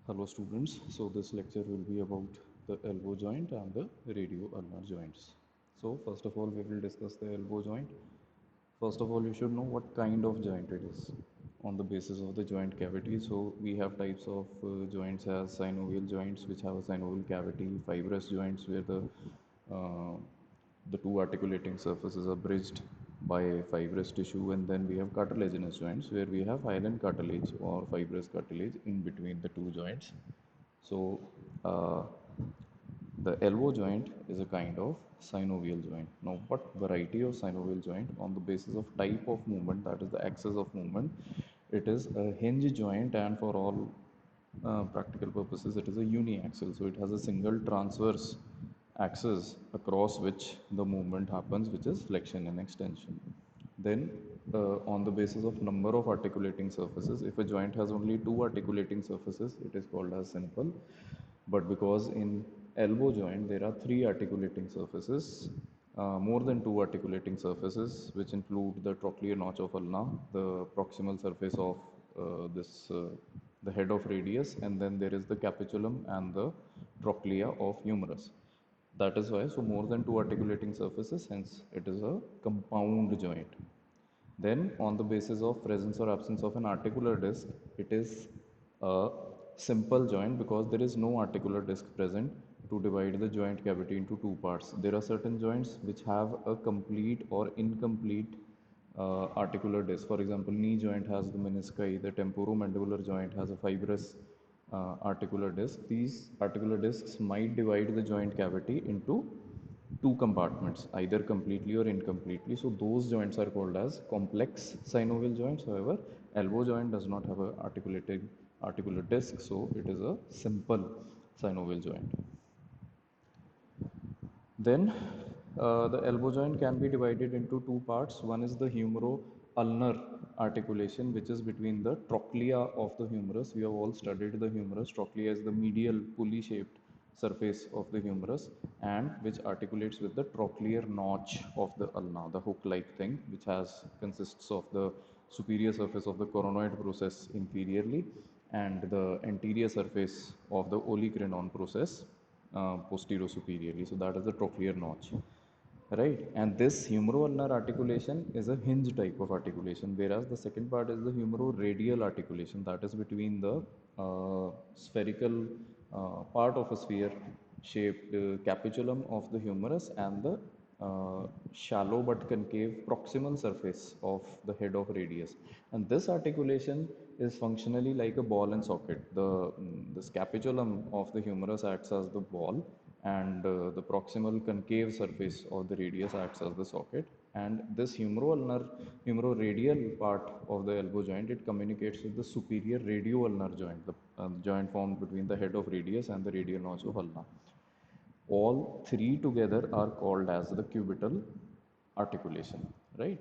Hello students, so this lecture will be about the elbow joint and the radio-ulnar joints. So first of all we will discuss the elbow joint. First of all you should know what kind of joint it is on the basis of the joint cavity. So we have types of joints as synovial joints which have a synovial cavity, fibrous joints where uh, the two articulating surfaces are bridged by fibrous tissue, and then we have cartilaginous joints where we have hyaline cartilage or fibrous cartilage in between the two joints. So uh, the elbow joint is a kind of synovial joint. Now, what variety of synovial joint on the basis of type of movement, that is the axis of movement, it is a hinge joint, and for all practical purposes, it is a uniaxial. So it has a single transverse axis across which the movement happens, which is flexion and extension. Then, on the basis of number of articulating surfaces, if a joint has only two articulating surfaces, it is called as simple. But because in elbow joint there are three articulating surfaces, more than two articulating surfaces, which include the trochlear notch of ulna, the proximal surface of the head of radius, and then there is the capitulum and the trochlea of humerus. That is why, so more than two articulating surfaces, hence it is a compound joint. Then, on the basis of presence or absence of an articular disc, it is a simple joint because there is no articular disc present to divide the joint cavity into two parts. There are certain joints which have a complete or incomplete articular disc. For example, knee joint has the menisci, the temporomandibular joint has a fibrous articular disc. These articular discs might divide the joint cavity into two compartments, either completely or incompletely. So those joints are called as complex synovial joints. However, elbow joint does not have a articulated articular disc, so it is a simple synovial joint. Then the elbow joint can be divided into two parts. One is the humero-ulnar articulation, which is between the trochlea of the humerus. We have all studied the humerus. Trochlea is the medial pulley-shaped surface of the humerus, and which articulates with the trochlear notch of the ulna, the hook-like thing, which has consists of the superior surface of the coronoid process inferiorly and the anterior surface of the olecranon process posterior superiorly. So that is the trochlear notch, right? And this humero-ulnar articulation is a hinge type of articulation, whereas the second part is the humero-radial articulation, that is between the spherical part of a sphere shaped capitulum of the humerus and the shallow but concave proximal surface of the head of radius. And this articulation is functionally like a ball and socket. The scapulum of the humerus acts as the ball, and the proximal concave surface of the radius acts as the socket. And this humero-radial part of the elbow joint, it communicates with the superior radio-ulnar joint, the joint formed between the head of radius and the radial notch of ulna. All three together are called as the cubital articulation, right?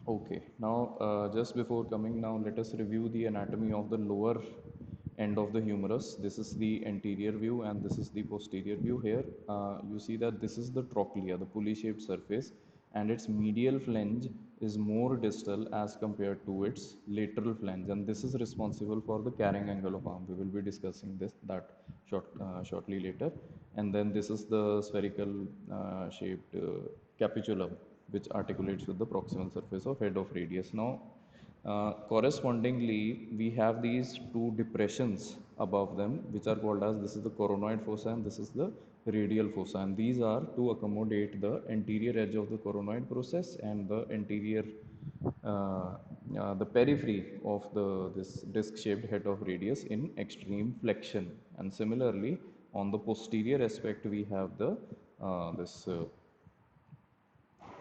Okay, now just before coming now, let us review the anatomy of the lower end of the humerus. This is the anterior view and this is the posterior view. Here you see that this is the trochlea, the pulley-shaped surface, and its medial flange is more distal as compared to its lateral flange, and this is responsible for the carrying angle of arm. We will be discussing shortly later. And then this is the spherical shaped capitulum, which articulates with the proximal surface of head of radius. Now, correspondingly, we have these two depressions above them, which are called as, this is the coronoid fossa and this is the radial fossa. And these are to accommodate the anterior edge of the coronoid process and the anterior, the periphery of this disc-shaped head of radius in extreme flexion. And similarly, on the posterior aspect, we have the this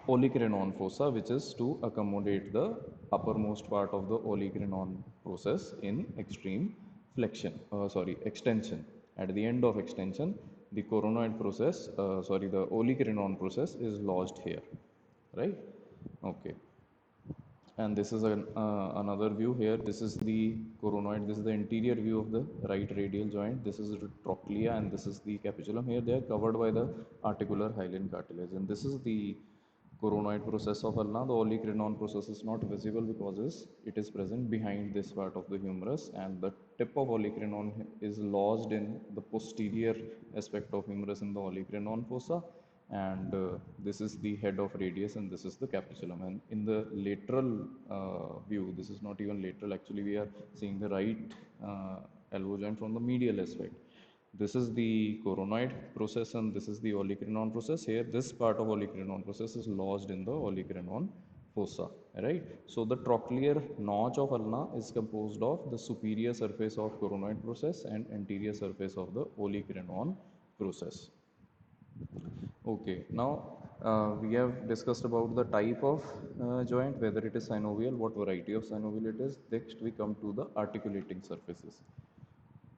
olecranon fossa, which is to accommodate the uppermost part of the olecranon process in extreme extension. At the end of extension, the coronoid process, the olecranon process is lodged here, right? Okay. And this is another view here. This is the coronoid. This is the anterior view of the right radial joint. This is the trochlea and this is the capitulum. Here they are covered by the articular hyaline cartilage. And this is the coronoid process of ulna, the olecranon process is not visible because it is present behind this part of the humerus, and the tip of olecranon is lodged in the posterior aspect of humerus in the olecranon fossa, and this is the head of radius and this is the capitulum. And in the lateral view, this is not even lateral, actually we are seeing the right elbow joint from the medial aspect. This is the coronoid process and this is the olecranon process. Here, this part of olecranon process is lodged in the olecranon fossa, right? So the trochlear notch of ulna is composed of the superior surface of coronoid process and anterior surface of the olecranon process. Okay, now we have discussed about the type of joint, whether it is synovial, what variety of synovial it is. Next, we come to the articulating surfaces.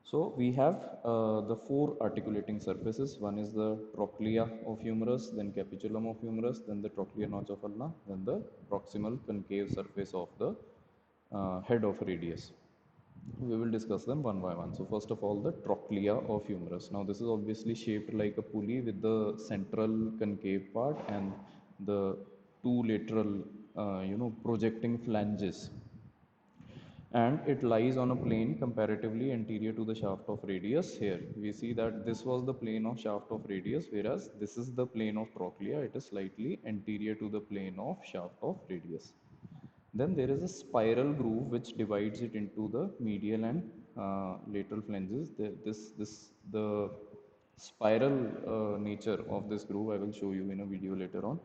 So we have the four articulating surfaces. One is the trochlea of humerus, then capitulum of humerus, then the trochlear notch of ulna, then the proximal concave surface of the head of radius. We will discuss them one by one. So first of all, the trochlea of humerus. Now this is obviously shaped like a pulley with the central concave part and the two lateral, projecting flanges, and it lies on a plane comparatively anterior to the shaft of radius. Here we see that this was the plane of shaft of radius, whereas this is the plane of trochlea. It is slightly anterior to the plane of shaft of radius. Then there is a spiral groove which divides it into the medial and lateral flanges. The spiral nature of this groove I will show you in a video later on.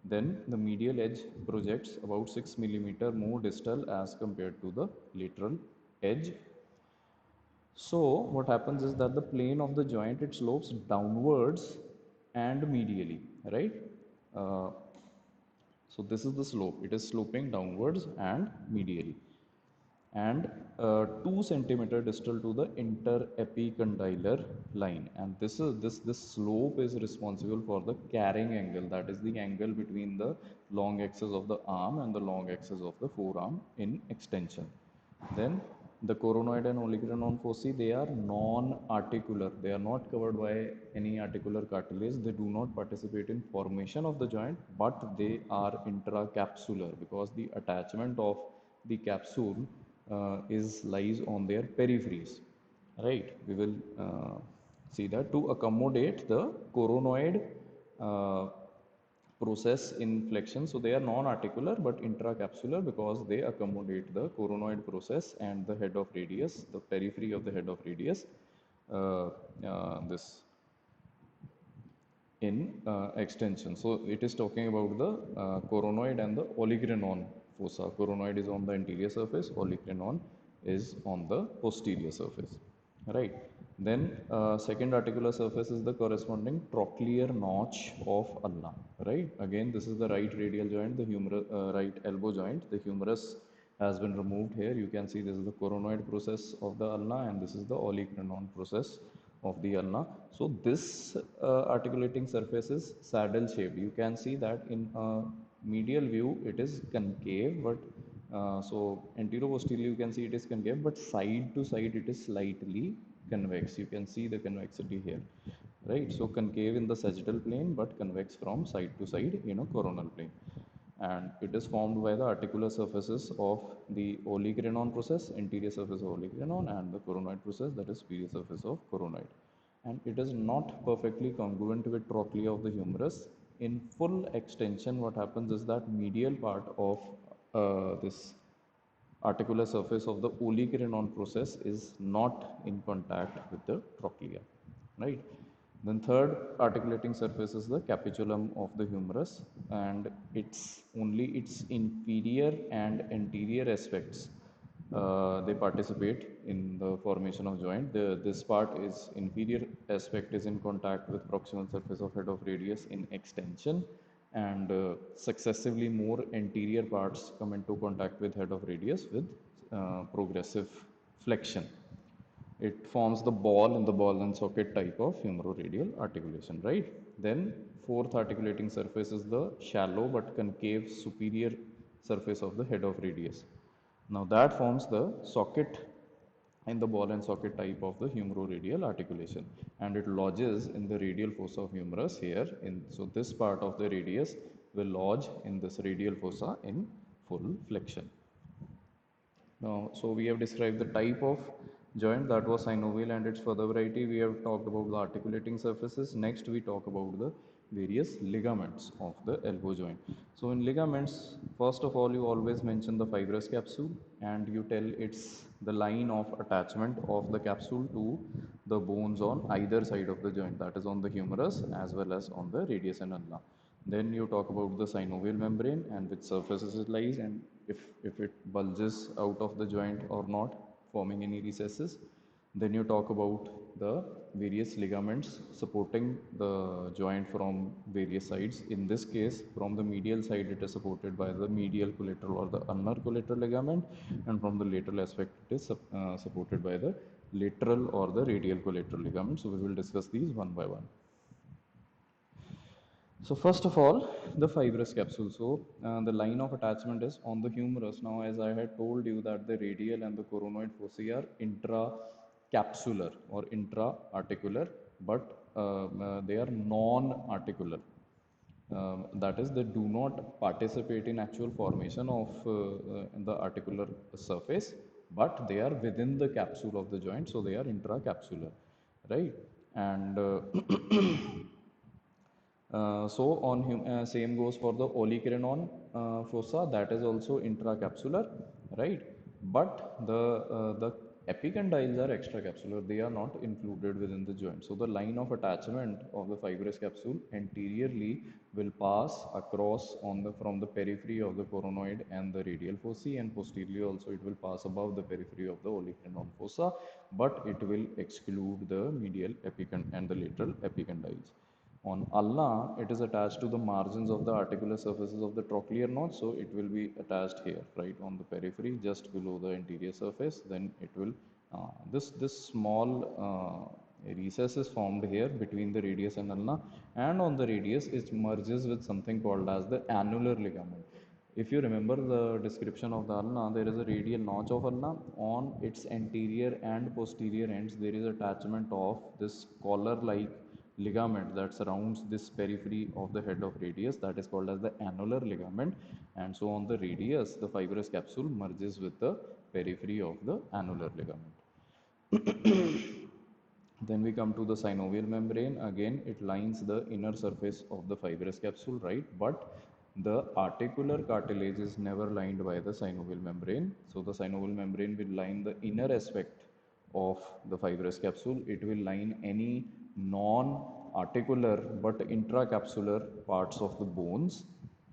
Then the medial edge projects about 6 millimeter more distal as compared to the lateral edge. So what happens is that the plane of the joint, it slopes downwards and medially, right? Uh, so this is the slope. It is sloping downwards and medially, and 2 centimeter distal to the interepicondylar line. And this slope is responsible for the carrying angle, that is the angle between the long axis of the arm and the long axis of the forearm in extension. Then the coronoid and olecranon fossae, they are non-articular. They are not covered by any articular cartilage. They do not participate in formation of the joint, but they are intracapsular because the attachment of the capsule is lies on their peripheries. Right? We will see that to accommodate the coronoid uh, process in flexion. So they are non-articular but intracapsular because they accommodate the coronoid process and the head of radius, the periphery of the head of radius, this in extension. So it is talking about the coronoid and the olecranon fossa. Coronoid is on the anterior surface, olecranon is on the posterior surface, right? Then second articular surface is the corresponding trochlear notch of ulna, right? Again, this is the right radial joint, the right elbow joint. The humerus has been removed here. You can see this is the coronoid process of the ulna and this is the olecranon process of the ulna. So this articulating surface is saddle shaped. You can see that in a medial view it is concave, but so anterior-posterior you can see it is concave, but side to side it is slightly convex. You can see the convexity here, right? So concave in the sagittal plane, but convex from side to side in a coronal plane. And it is formed by the articular surfaces of the olecranon process, anterior surface of olecranon, and the coronoid process, that is superior surface of coronoid. And it is not perfectly congruent with trochlea of the humerus. In full extension, what happens is that medial part of this articular surface of the olecranon process is not in contact with the trochlea, right? Then third articulating surface is the capitulum of the humerus, and it's only its inferior and anterior aspects they participate in the formation of joint. This part is inferior aspect is in contact with proximal surface of head of radius in extension, and successively more anterior parts come into contact with head of radius with progressive flexion. It forms the ball and the ball and socket type of humeroradial articulation, right? Then fourth articulating surface is the shallow but concave superior surface of the head of radius. Now that forms the socket in the ball and socket type of the humeroradial articulation, and it lodges in the radial fossa of humerus here. In so this part of the radius will lodge in this radial fossa in full flexion. Now, so we have described the type of joint, that was synovial and its further variety. We have talked about the articulating surfaces. Next, we talk about the various ligaments of the elbow joint. So, in ligaments, first of all, you always mention the fibrous capsule and you tell it's the line of attachment of the capsule to the bones on either side of the joint, that is on the humerus as well as on the radius and ulna. Then you talk about the synovial membrane and which surfaces it lies, and if it bulges out of the joint or not, forming any recesses. Then you talk about the various ligaments supporting the joint from various sides. In this case, from the medial side, it is supported by the medial collateral or the ulnar collateral ligament, and from the lateral aspect, it is supported by the lateral or the radial collateral ligament. So we will discuss these one by one. So first of all, the fibrous capsule. So the line of attachment is on the humerus. Now, as I had told you that the radial and the coronoid fossae are intracapsular or intra-articular, but they are non-articular. That is, they do not participate in actual formation of the articular surface, but they are within the capsule of the joint, so they are intracapsular, right? And so on same goes for the olecranon fossa, that is also intracapsular, right? But the epicondyles are extracapsular; they are not included within the joint. So the line of attachment of the fibrous capsule anteriorly will pass across on the from the periphery of the coronoid and the radial fossae, and posteriorly also it will pass above the periphery of the olecranon fossa, but it will exclude the medial epicondyle and the lateral epicondyles. On ulna, it is attached to the margins of the articular surfaces of the trochlear notch, so it will be attached here, right on the periphery, just below the anterior surface. Then it will this small recess is formed here between the radius and ulna, and on the radius it merges with something called as the annular ligament. If you remember the description of the ulna, there is a radial notch of ulna. On its anterior and posterior ends, there is attachment of this collar-like ligament that surrounds this periphery of the head of radius, that is called as the annular ligament. And so on the radius, the fibrous capsule merges with the periphery of the annular ligament. Then we come to the synovial membrane. Again, it lines the inner surface of the fibrous capsule, right? But the articular cartilage is never lined by the synovial membrane. So the synovial membrane will line the inner aspect of the fibrous capsule. It will line any non-articular but intracapsular parts of the bones,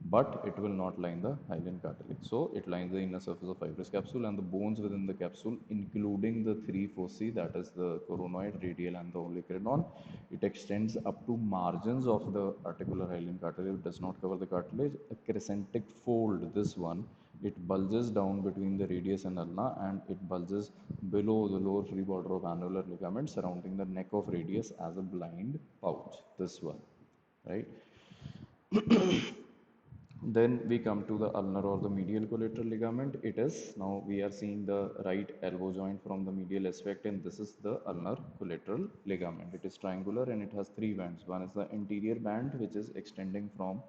but it will not line the hyaline cartilage. So it lines the inner surface of fibrous capsule and the bones within the capsule, including the three fossae, that is the coronoid, radial, and the olecranon. It extends up to margins of the articular hyaline cartilage. It does not cover the cartilage. A crescentic fold, this one, it bulges down between the radius and ulna, and it bulges below the lower free border of annular ligament surrounding the neck of radius as a blind pouch. This one, right? Then we come to the ulnar or the medial collateral ligament. It is, now we are seeing the right elbow joint from the medial aspect, and this is the ulnar collateral ligament. It is triangular and it has three bands. One is the anterior band, which is extending from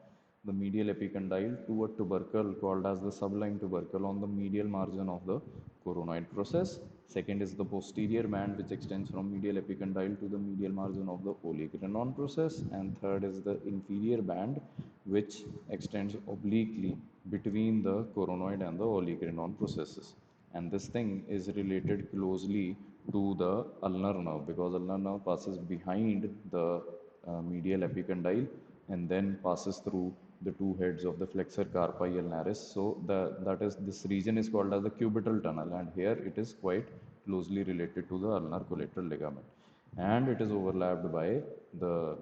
the medial epicondyle to a tubercle called as the sublime tubercle on the medial margin of the coronoid process. Second is the posterior band, which extends from medial epicondyle to the medial margin of the olecranon process. And third is the inferior band, which extends obliquely between the coronoid and the olecranon processes. And this thing is related closely to the ulnar nerve, because ulnar nerve passes behind the medial epicondyle and then passes through the two heads of the flexor carpi ulnaris. So that is, this region is called as the cubital tunnel, and here it is quite closely related to the ulnar collateral ligament, and it is overlapped by the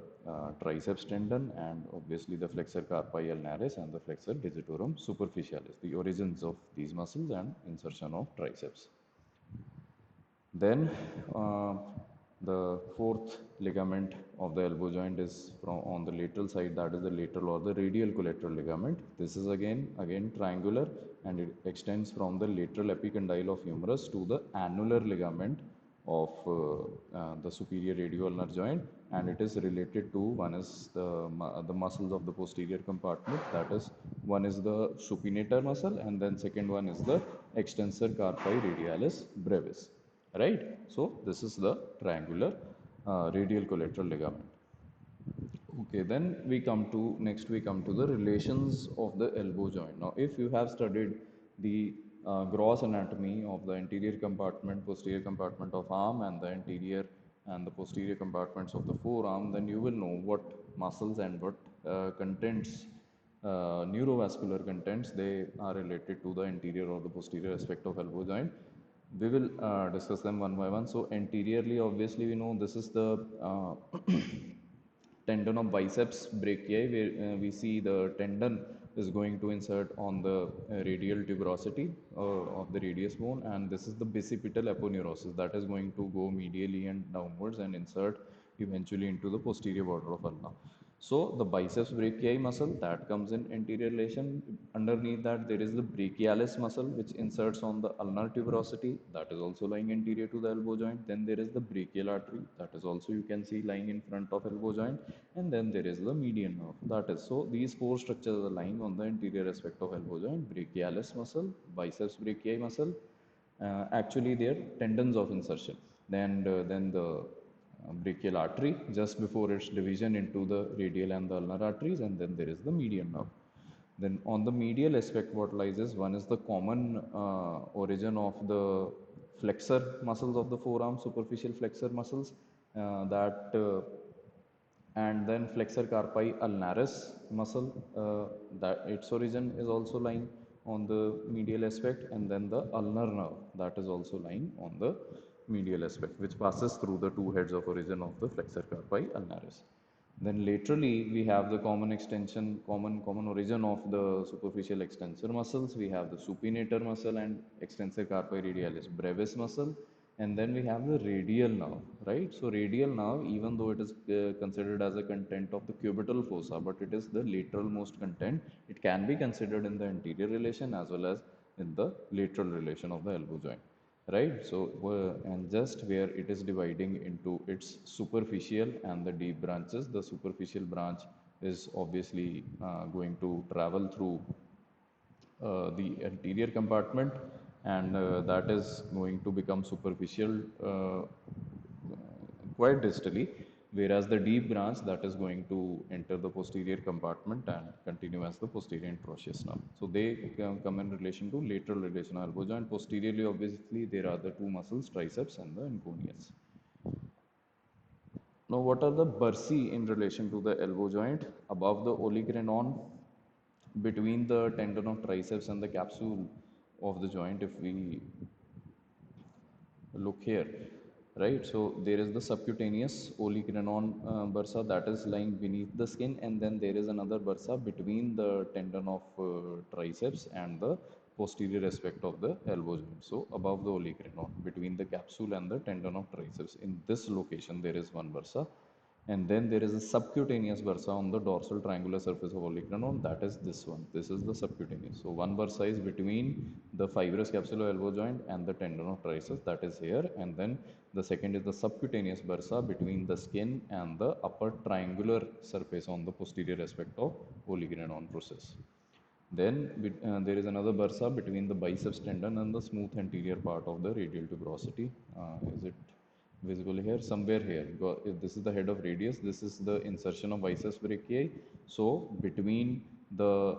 triceps tendon and obviously the flexor carpi ulnaris and the flexor digitorum superficialis, the origins of these muscles and insertion of triceps. Then the fourth ligament of the elbow joint is from on the lateral side, that is the lateral or the radial collateral ligament. This is again triangular, and it extends from the lateral epicondyle of humerus to the annular ligament of the superior radioulnar joint, and it is related to one is the muscles of the posterior compartment, that is one is the supinator muscle, and then second one is the extensor carpi radialis brevis, right? So this is the triangular radial collateral ligament. Okay, then next we come to the relations of the elbow joint. Now, if you have studied the gross anatomy of the anterior compartment, posterior compartment of arm, and the anterior and the posterior compartments of the forearm, then you will know what muscles and what contents, neurovascular contents, they are related to the anterior or the posterior aspect of elbow joint. We will discuss them one by one. So anteriorly, obviously, we know this is the tendon of biceps brachii, where we see the tendon is going to insert on the radial tuberosity of the radius bone, and this is the bicipital aponeurosis that is going to go medially and downwards and insert eventually into the posterior border of ulna. So the biceps brachii muscle that comes in anterior relation. Underneath that there is the brachialis muscle which inserts on the ulnar tuberosity, that is also lying anterior to the elbow joint. Then there is the brachial artery, that is also you can see lying in front of elbow joint, and then there is the median nerve, that is. So these four structures are lying on the anterior aspect of elbow joint: brachialis muscle, biceps brachii muscle, actually they are tendons of insertion. Then the brachial artery just before its division into the radial and the ulnar arteries, and then there is the median nerve. Then on the medial aspect, what lies is one is the common origin of the flexor muscles of the forearm, superficial flexor muscles, that and then flexor carpi ulnaris muscle, that its origin is also lying on the medial aspect, and then the ulnar nerve that is also lying on the medial aspect, which passes through the two heads of origin of the flexor carpi ulnaris. Then laterally we have the common extension, common origin of the superficial extensor muscles. We have the supinator muscle and extensor carpi radialis brevis muscle, and then we have the radial nerve, right? So radial nerve, even though it is considered as a content of the cubital fossa, but it is the lateral most content. It can be considered in the anterior relation as well as in the lateral relation of the elbow joint, right? So and just where it is dividing into its superficial and the deep branches, the superficial branch is obviously going to travel through the anterior compartment, and that is going to become superficial quite distally, whereas the deep branch that is going to enter the posterior compartment and continue as the posterior interosseous nerve. So they come in relation to lateral relation of elbow joint. Posteriorly, obviously, there are the two muscles, triceps and the inconius. Now, what are the bursae in relation to the elbow joint? Above the olecranon, between the tendon of triceps and the capsule of the joint, if we look here, right? So there is the subcutaneous olecranon bursa that is lying beneath the skin, and then there is another bursa between the tendon of triceps and the posterior aspect of the elbow joint. So above the olecranon, between the capsule and the tendon of triceps, in this location there is one bursa, and then there is a subcutaneous bursa on the dorsal triangular surface of olecranon, that is this one. This is the subcutaneous. So one bursa is between the fibrous capsule of elbow joint and the tendon of triceps, that is here, and then the second is the subcutaneous bursa between the skin and the upper triangular surface on the posterior aspect of olecranon process. Then there is another bursa between the biceps tendon and the smooth anterior part of the radial tuberosity. Is it visible here? Somewhere here. If this is the head of radius, this is the insertion of biceps brachii. So between the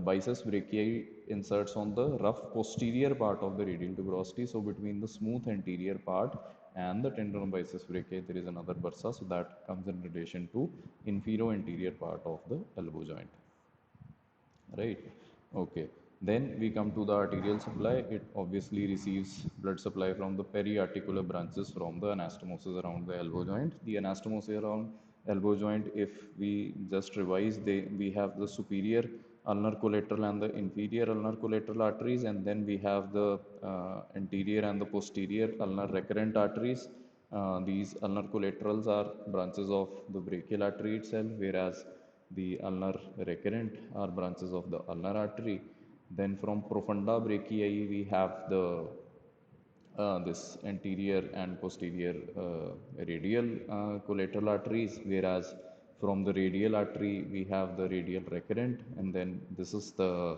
biceps brachii inserts on the rough posterior part of the radial tuberosity. So between the smooth anterior part and the tendon of biceps brachii, there is another bursa. So that comes in relation to infero anterior part of the elbow joint, right? Okay, then we come to the arterial supply. It obviously receives blood supply from the periarticular branches from the anastomosis around the elbow joint. The anastomosis around elbow joint, if we just revise, we have the superior ulnar collateral and the inferior ulnar collateral arteries, and then we have the anterior and the posterior ulnar recurrent arteries. These ulnar collaterals are branches of the brachial artery itself, whereas the ulnar recurrent are branches of the ulnar artery. Then from profunda brachii we have the this anterior and posterior radial collateral arteries, whereas from the radial artery we have the radial recurrent, and then this is the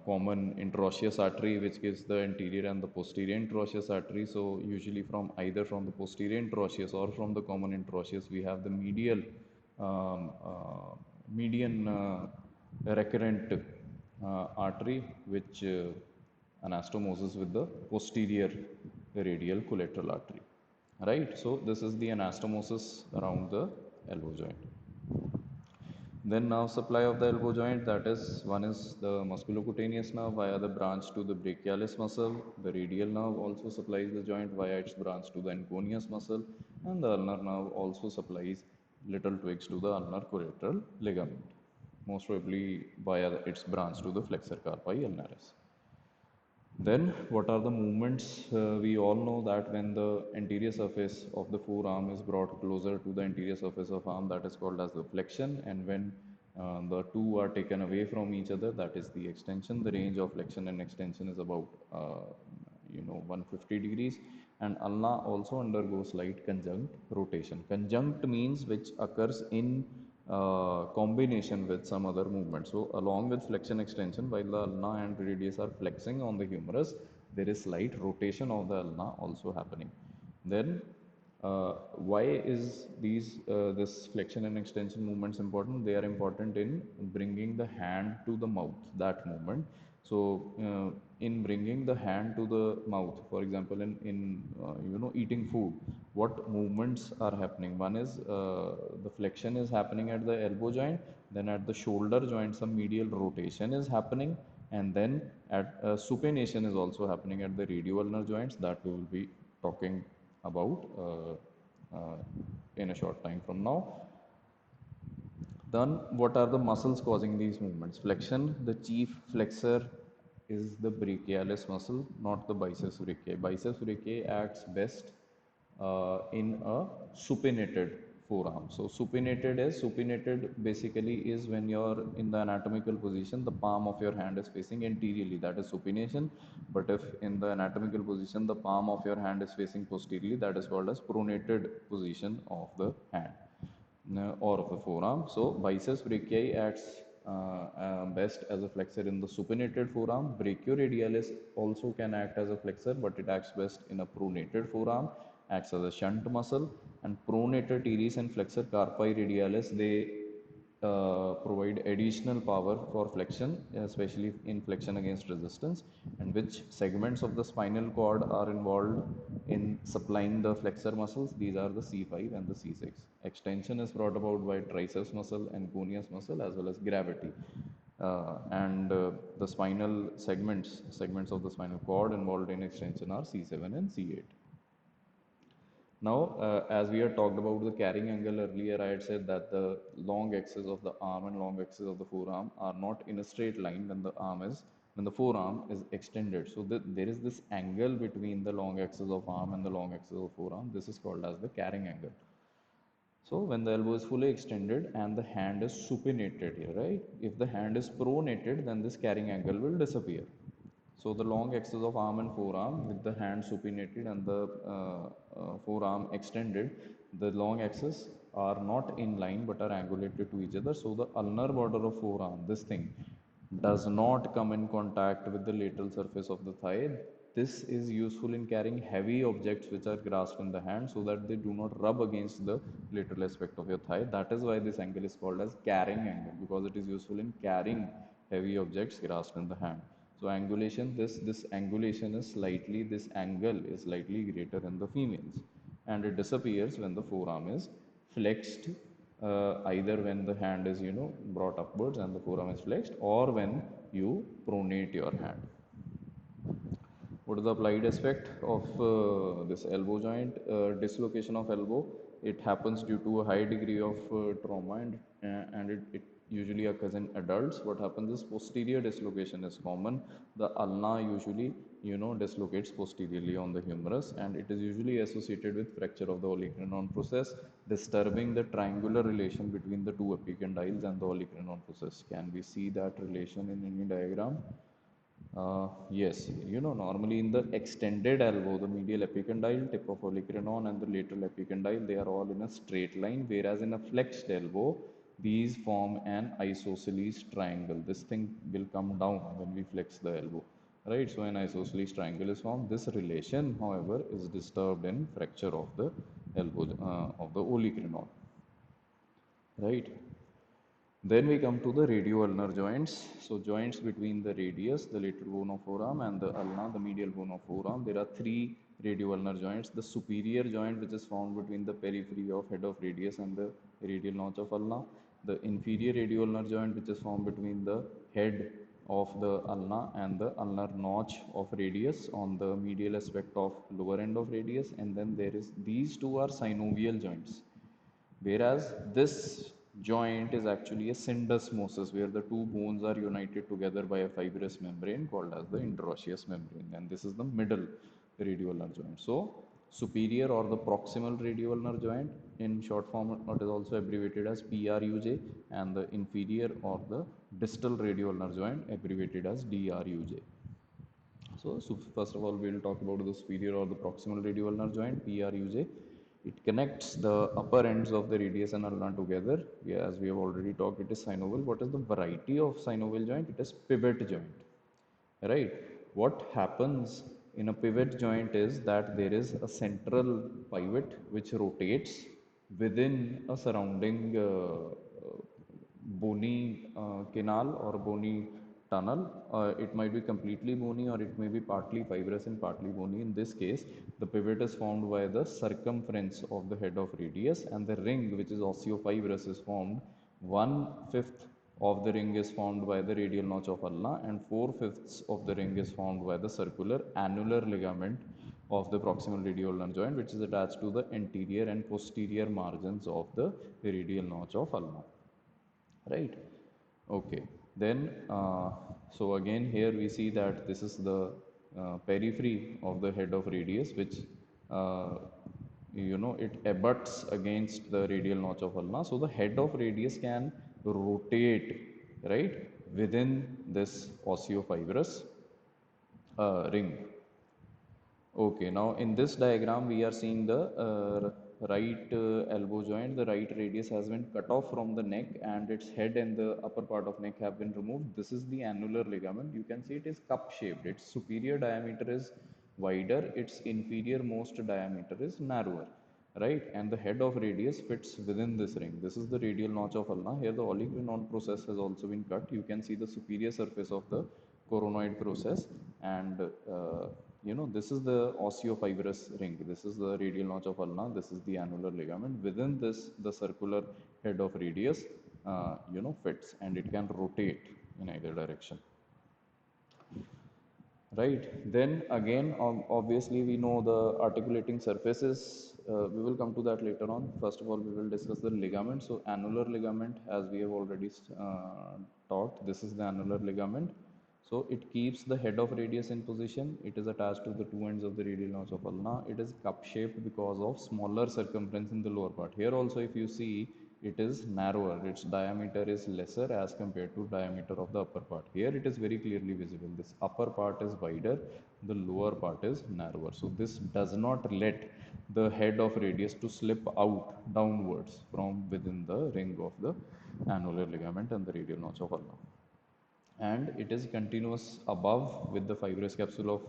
common interosseous artery which gives the anterior and the posterior interosseous artery. So usually from either from the posterior interosseous or from the common interosseous we have the medial median recurrent artery which anastomosis with the posterior radial collateral artery, right? So this is the anastomosis around the elbow joint. Then nerve supply of the elbow joint, that is, one is the musculocutaneous nerve via the branch to the brachialis muscle. The radial nerve also supplies the joint via its branch to the anconeus muscle, and the ulnar nerve also supplies little twigs to the ulnar collateral ligament, most probably via its branch to the flexor carpi ulnaris. Then, what are the movements? We all know that when the anterior surface of the forearm is brought closer to the anterior surface of arm, that is called as the flexion, and when the two are taken away from each other, that is the extension. The range of flexion and extension is about 150 degrees, and ulna also undergoes slight conjunct rotation. Conjunct means which occurs in combination with some other movement. So along with flexion extension, while the ulna and radius are flexing on the humerus, there is slight rotation of the ulna also happening. Then why is this flexion and extension movements important? They are important in bringing the hand to the mouth, that movement. So in bringing the hand to the mouth, for example, in eating food, what movements are happening? One is the flexion is happening at the elbow joint, then at the shoulder joint some medial rotation is happening, and then at supination is also happening at the radioulnar joints, that we will be talking about in a short time from now. Then what are the muscles causing these movements? Flexion, the chief flexor is the brachialis muscle, not the biceps brachii. Biceps brachii acts best in a supinated forearm. So supinated basically is when you're in the anatomical position, the palm of your hand is facing anteriorly, that is supination. But if in the anatomical position, the palm of your hand is facing posteriorly, that is called as pronated position of the hand or of the forearm. So biceps brachii acts best as a flexor in the supinated forearm. Brachioradialis also can act as a flexor, but it acts best in a pronated forearm, acts as a shunt muscle. And pronator teres and flexor carpi radialis, they provide additional power for flexion, especially in flexion against resistance. And which segments of the spinal cord are involved in supplying the flexor muscles? These are the C5 and the C6. Extension is brought about by triceps muscle and gonius muscle as well as gravity. And the spinal segments of the spinal cord involved in extension are C7 and C8. Now, as we had talked about the carrying angle earlier, I had said that the long axis of the arm and long axis of the forearm are not in a straight line when the forearm is extended. So there is this angle between the long axis of arm and the long axis of forearm. This is called as the carrying angle. So when the elbow is fully extended and the hand is supinated here, right? If the hand is pronated, then this carrying angle will disappear. So the long axis of arm and forearm with the hand supinated and the forearm extended, the long axis are not in line but are angulated to each other. So the ulnar border of forearm, this thing, does not come in contact with the lateral surface of the thigh. This is useful in carrying heavy objects which are grasped in the hand so that they do not rub against the lateral aspect of your thigh. That is why this angle is called as carrying angle, because it is useful in carrying heavy objects grasped in the hand. So angulation, this angulation is slightly, this angle is slightly greater in the females, and it disappears when the forearm is flexed, either when the hand is brought upwards and the forearm is flexed, or when you pronate your hand. What is the applied aspect of this elbow joint? Dislocation of elbow. It happens due to a high degree of trauma, and it usually occurs in adults. What happens is posterior dislocation is common. The ulna usually dislocates posteriorly on the humerus, and it is usually associated with fracture of the olecranon process, disturbing the triangular relation between the two epicondyles and the olecranon process. Can we see that relation in any diagram? Yes, normally in the extended elbow, the medial epicondyle, tip of olecranon, and the lateral epicondyle, they are all in a straight line, whereas in a flexed elbow, these form an isosceles triangle. This thing will come down when we flex the elbow, right? So an isosceles triangle is formed. This relation, however, is disturbed in fracture of the elbow, of the olecranon, right? Then we come to the radioulnar joints. So joints between the radius, the lateral bone of forearm, and the ulna, the medial bone of forearm. There are three radioulnar joints. The superior joint, which is found between the periphery of head of radius and the radial notch of ulna. The inferior radioulnar joint, which is found between the head of the ulna and the ulnar notch of radius on the medial aspect of lower end of radius. And then there is, these two are synovial joints, whereas this joint is actually a syndesmosis, where the two bones are united together by a fibrous membrane called as the interosseous membrane, and this is the middle radioulnar joint. So superior or the proximal radioulnar joint, in short form it is also abbreviated as PRUJ, and the inferior or the distal radioulnar joint abbreviated as DRUJ. So first of all, we will talk about the superior or the proximal radioulnar joint, PRUJ. It connects the upper ends of the radius and ulna together. Yeah, as we have already talked, it is synovial. What is the variety of synovial joint? It is pivot joint, right? What happens in a pivot joint is that there is a central pivot which rotates within a surrounding bony canal or bony tunnel. It might be completely bony or it may be partly fibrous and partly bony. In this case, the pivot is formed by the circumference of the head of radius, and the ring, which is osteofibrous, is formed 1/5 of the ring is formed by the radial notch of ulna, and 4/5 of the ring is formed by the circular annular ligament of the proximal radioulnar joint, which is attached to the anterior and posterior margins of the radial notch of ulna, right? Okay, then so again here we see that this is the periphery of the head of radius, which uh, it abuts against the radial notch of ulna. So the head of radius can rotate, right, within this osteofibrous ring. Okay, now in this diagram we are seeing the right elbow joint. The right radius has been cut off from the neck, and its head and the upper part of neck have been removed. This is the annular ligament. You can see it is cup shaped. Its superior diameter is wider, its inferior most diameter is narrower, right? And the head of radius fits within this ring. This is the radial notch of ulna. Here the olecranon process has also been cut. You can see the superior surface of the coronoid process, and this is the osteofibrous ring. This is the radial notch of ulna. This is the annular ligament. Within this, the circular head of radius fits, and it can rotate in either direction, right? Then again, obviously we know the articulating surfaces. We will come to that later on. First of all, we will discuss the ligament. So annular ligament, as we have already taught, this is the annular ligament. So it keeps the head of radius in position. It is attached to the two ends of the radial notch of ulna. It is cup shaped because of smaller circumference in the lower part. Here also, if you see, it is narrower. Its diameter is lesser as compared to diameter of the upper part. Here it is very clearly visible. This upper part is wider, the lower part is narrower. So this does not let the head of radius to slip out downwards from within the ring of the annular ligament and the radial notch of ulna. And it is continuous above with the fibrous capsule of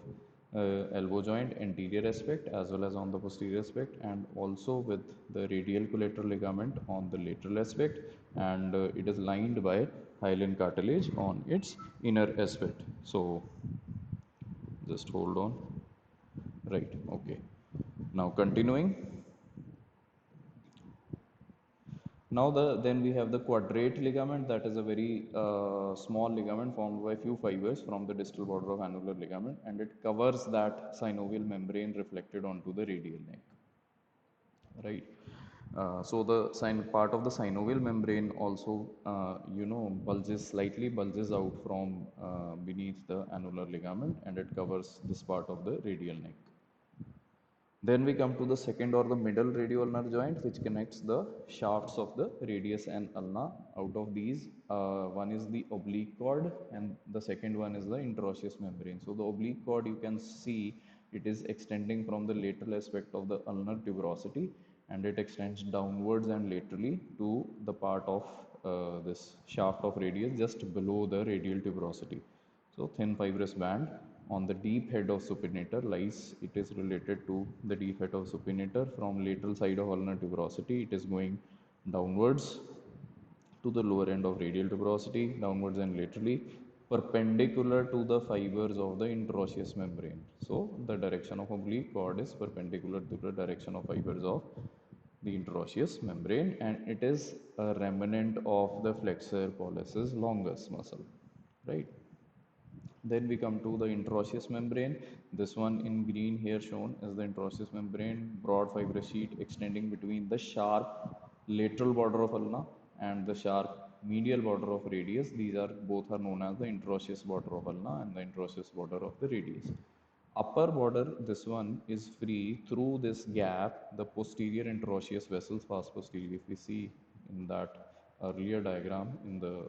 elbow joint anterior aspect as well as on the posterior aspect, and also with the radial collateral ligament on the lateral aspect, and it is lined by hyaline cartilage on its inner aspect. So just hold on, right? Okay, now continuing. Now then we have the quadrate ligament. That is a very small ligament formed by few fibers from the distal border of annular ligament, and it covers that synovial membrane reflected onto the radial neck, right? So the part of the synovial membrane also bulges out from beneath the annular ligament, and it covers this part of the radial neck. Then we come to the second or the middle radioulnar joint, which connects the shafts of the radius and ulna. Out of these, one is the oblique cord and the second one is the interosseous membrane. So the oblique cord, you can see it is extending from the lateral aspect of the ulnar tuberosity, and it extends downwards and laterally to the part of this shaft of radius just below the radial tuberosity. So thin fibrous band on the deep head of supinator lies, it is related to the deep head of supinator from lateral side of ulnar tuberosity. It is going downwards to the lower end of radial tuberosity, downwards and laterally, perpendicular to the fibers of the interosseous membrane. So the direction of oblique cord is perpendicular to the direction of fibers of the interosseous membrane, and it is a remnant of the flexor pollicis longus muscle, right? Then we come to the interosseous membrane. This one in green here shown is the interosseous membrane, broad fibrous sheet extending between the sharp lateral border of ulna and the sharp medial border of radius. These are both are known as the interosseous border of ulna and the interosseous border of the radius. Upper border, this one is free through this gap. The posterior interosseous vessels pass posteriorly. If we see in that earlier diagram in the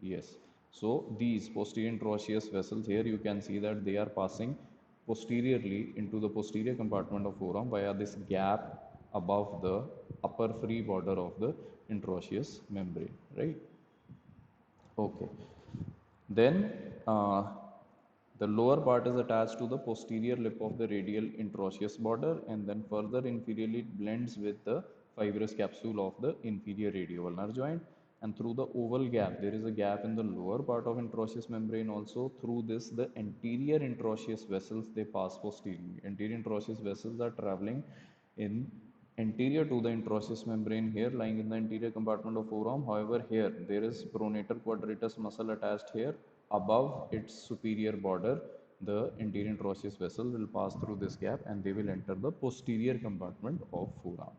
yes. So these posterior interosseous vessels here, you can see that they are passing posteriorly into the posterior compartment of forearm via this gap above the upper free border of the interosseous membrane, right? Okay. Then the lower part is attached to the posterior lip of the radial interosseous border, and then further inferiorly it blends with the fibrous capsule of the inferior radioulnar joint. And through the oval gap, there is a gap in the lower part of interosseous membrane also. Through this, the anterior interosseous vessels, they pass posteriorly. Anterior interosseous vessels are traveling in anterior to the interosseous membrane here, lying in the anterior compartment of forearm. However, here there is pronator quadratus muscle attached here above its superior border. The anterior interosseous vessel will pass through this gap and they will enter the posterior compartment of forearm.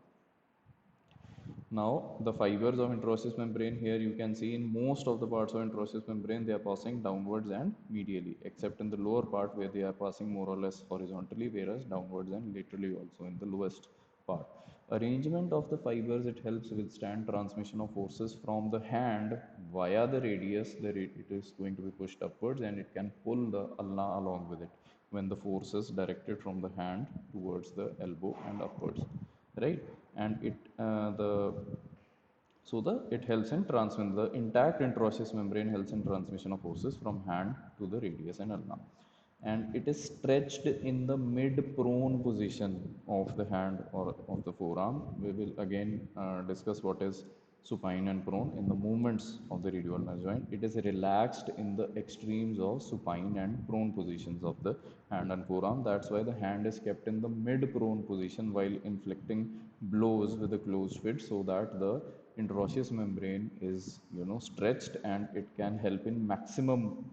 Now the fibers of interosseous membrane here, you can see in most of the parts of interosseous membrane they are passing downwards and medially, except in the lower part where they are passing more or less horizontally, whereas downwards and laterally also in the lowest part. Arrangement of the fibers, it helps withstand transmission of forces from the hand via the radius. It is going to be pushed upwards and it can pull the ulna along with it when the force is directed from the hand towards the elbow and upwards, right? And it helps in transmission. The intact interosseous membrane helps in transmission of forces from hand to the radius and ulna, and it is stretched in the mid prone position of the hand or of the forearm. We will again discuss what is supine and prone in the movements of the radioulnar joint. It is relaxed in the extremes of supine and prone positions of the hand and forearm. That's why the hand is kept in the mid prone position while inflicting blows with a closed fist, so that the interosseous membrane is stretched and it can help in maximum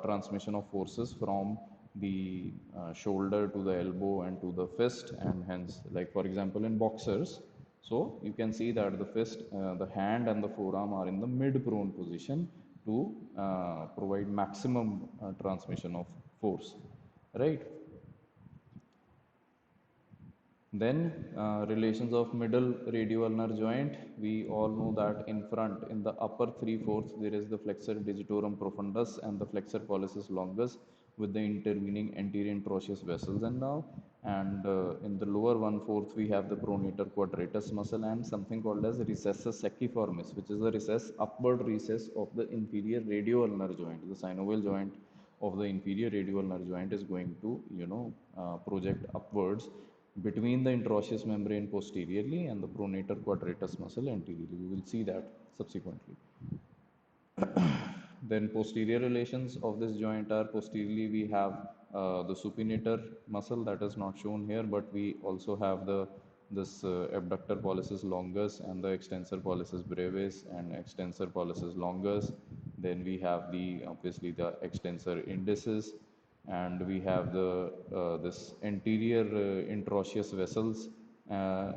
transmission of forces from the shoulder to the elbow and to the fist, and hence, like for example in boxers, so you can see that the fist, the hand and the forearm are in the mid prone position to provide maximum transmission of force, right? Then relations of middle radioulnar joint. We all know that in front, in the upper 3/4, there is the flexor digitorum profundus and the flexor pollicis longus with the intervening anterior interosseous vessels. And in the lower 1/4, we have the pronator quadratus muscle and something called as recessus sacciformis, which is the recess, upward recess of the inferior radioulnar joint. The synovial joint of the inferior radioulnar joint is going to project upwards between the interosseous membrane posteriorly and the pronator quadratus muscle anteriorly. We will see that subsequently. Then posterior relations of this joint are: posteriorly we have the supinator muscle, that is not shown here, but we also have this abductor pollicis longus and the extensor pollicis brevis and extensor pollicis longus. Then we have the obviously the extensor indicis, and we have the this anterior interosseous vessels uh,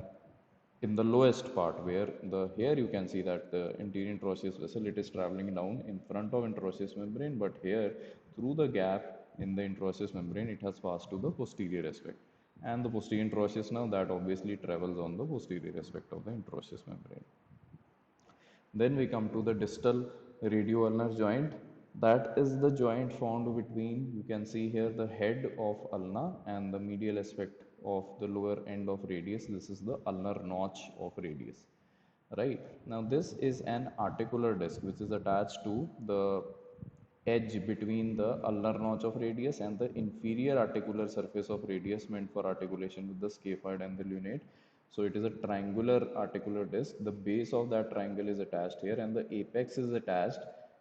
in the lowest part, where the here you can see that the anterior interosseous vessel, it is traveling down in front of interosseous membrane, but here through the gap in the interosseous membrane it has passed to the posterior aspect. and the posterior interosseous nerve that obviously travels on the posterior aspect of the interosseous membrane. Then we come to the distal radioulnar joint. That is the joint found between, you can see here, the head of ulna and the medial aspect of the lower end of radius. This is the ulnar notch of radius. Right. Now this is an articular disc which is attached to the edge between the ulnar notch of radius and the inferior articular surface of radius, meant for articulation with the scaphoid and the lunate. So it is a triangular articular disc. The base of that triangle is attached here, and the apex is attached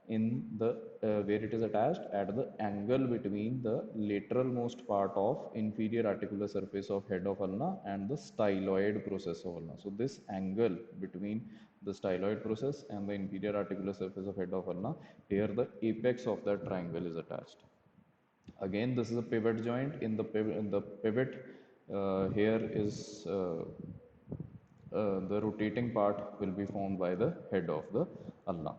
in the where it is attached at the angle between the lateral most part of inferior articular surface of head of ulna and the styloid process of ulna. So this angle between the styloid process and the inferior articular surface of head of ulna, here the apex of that triangle is attached. Again, this is a pivot joint. In the pivot, here is the rotating part will be formed by the head of the ulna,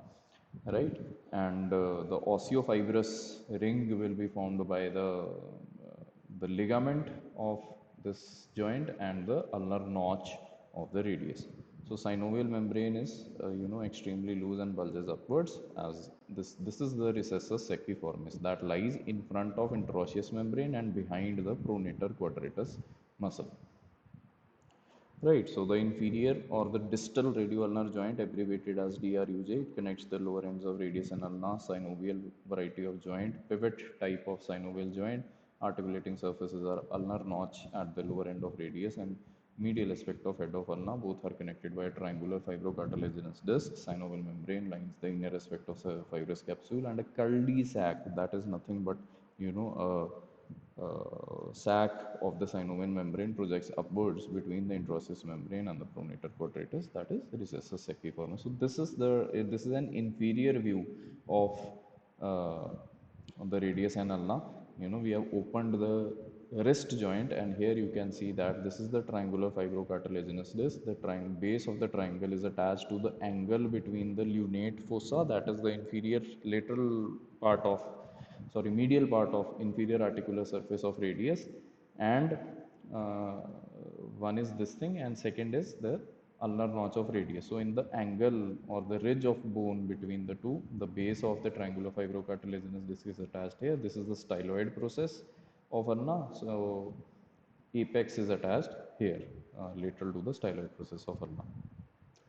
right? And the osseofibrous ring will be formed by the ligament of this joint and the ulnar notch of the radius. So synovial membrane is extremely loose and bulges upwards, as this is the recessus sacciformis that lies in front of interosseous membrane and behind the pronator quadratus muscle. Right, so the inferior or the distal radioulnar joint, abbreviated as DRUJ, it connects the lower ends of radius and ulna. Synovial variety of joint, pivot type of synovial joint. Articulating surfaces are ulnar notch at the lower end of radius and medial aspect of head of ulna. Both are connected by a triangular fibrocartilaginous disc. Synovial membrane lines the inner aspect of the fibrous capsule, and a cul-de-sac, that is nothing but sac of the synovial membrane projects upwards between the interosseous membrane and the pronator quadratus, that is recessus sacciformis. So this is an inferior view of the radius and ulna. We have opened the wrist joint, and here you can see that this is the triangular fibrocartilaginous disc. The base of the triangle is attached to the angle between the lunate fossa, that is the inferior lateral part of medial part of inferior articular surface of radius, and uh, one is this thing, and second is the ulnar notch of radius. So in the angle or the ridge of bone between the two, the base of the triangular fibrocartilaginous disc is attached here. This is the styloid process of ulna. So apex is attached here, lateral to the styloid process of ulna.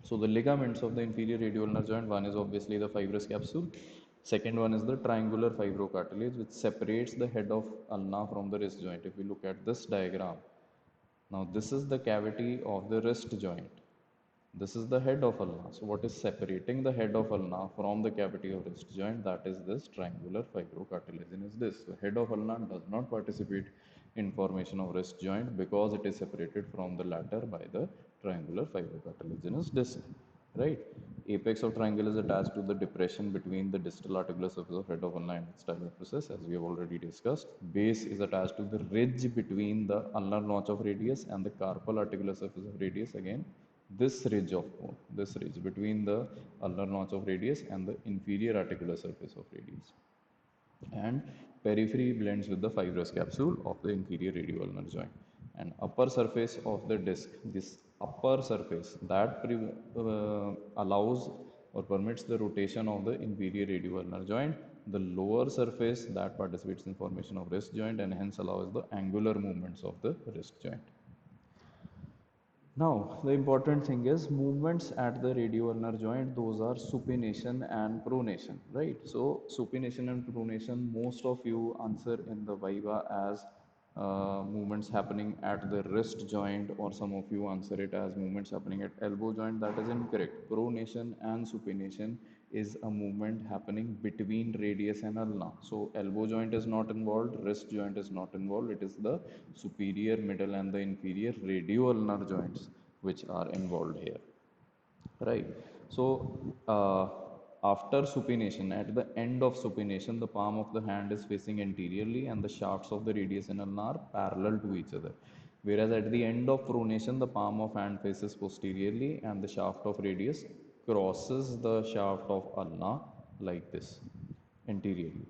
So the ligaments of the inferior radioulnar joint, one is obviously the fibrous capsule. Second one is the triangular fibrocartilage, which separates the head of ulna from the wrist joint. If we look at this diagram, now this is the cavity of the wrist joint. This is the head of ulna. So what is separating the head of ulna from the cavity of wrist joint? That is this triangular fibrocartilaginous disc. The head of ulna does not participate in formation of wrist joint because it is separated from the latter by the triangular fibrocartilaginous disc. Right? Apex of triangle is attached to the depression between the distal articular surface of head of ulna and styloid process, as we have already discussed. Base is attached to the ridge between the ulnar notch of radius and the carpal articular surface of radius. Again, this ridge of bone, this ridge between the ulnar notch of radius and the inferior articular surface of radius. And periphery blends with the fibrous capsule of the inferior radioulnar joint. And upper surface of the disc, this upper surface that allows or permits the rotation of the inferior radioulnar joint. The lower surface that participates in formation of wrist joint and hence allows the angular movements of the wrist joint. Now, the important thing is movements at the radioulnar joint, those are supination and pronation, right? So, supination and pronation, most of you answer in the Viva as movements happening at the wrist joint, or some of you answer it as movements happening at elbow joint. That is incorrect. Pronation and supination is a movement happening between radius and ulna. So elbow joint is not involved, wrist joint is not involved. It is the superior, middle and the inferior radioulnar joints which are involved here. Right. So after supination, at the end of supination, the palm of the hand is facing anteriorly and the shafts of the radius and ulna are parallel to each other. Whereas at the end of pronation, the palm of hand faces posteriorly and the shaft of radius crosses the shaft of ulna like this, anteriorly.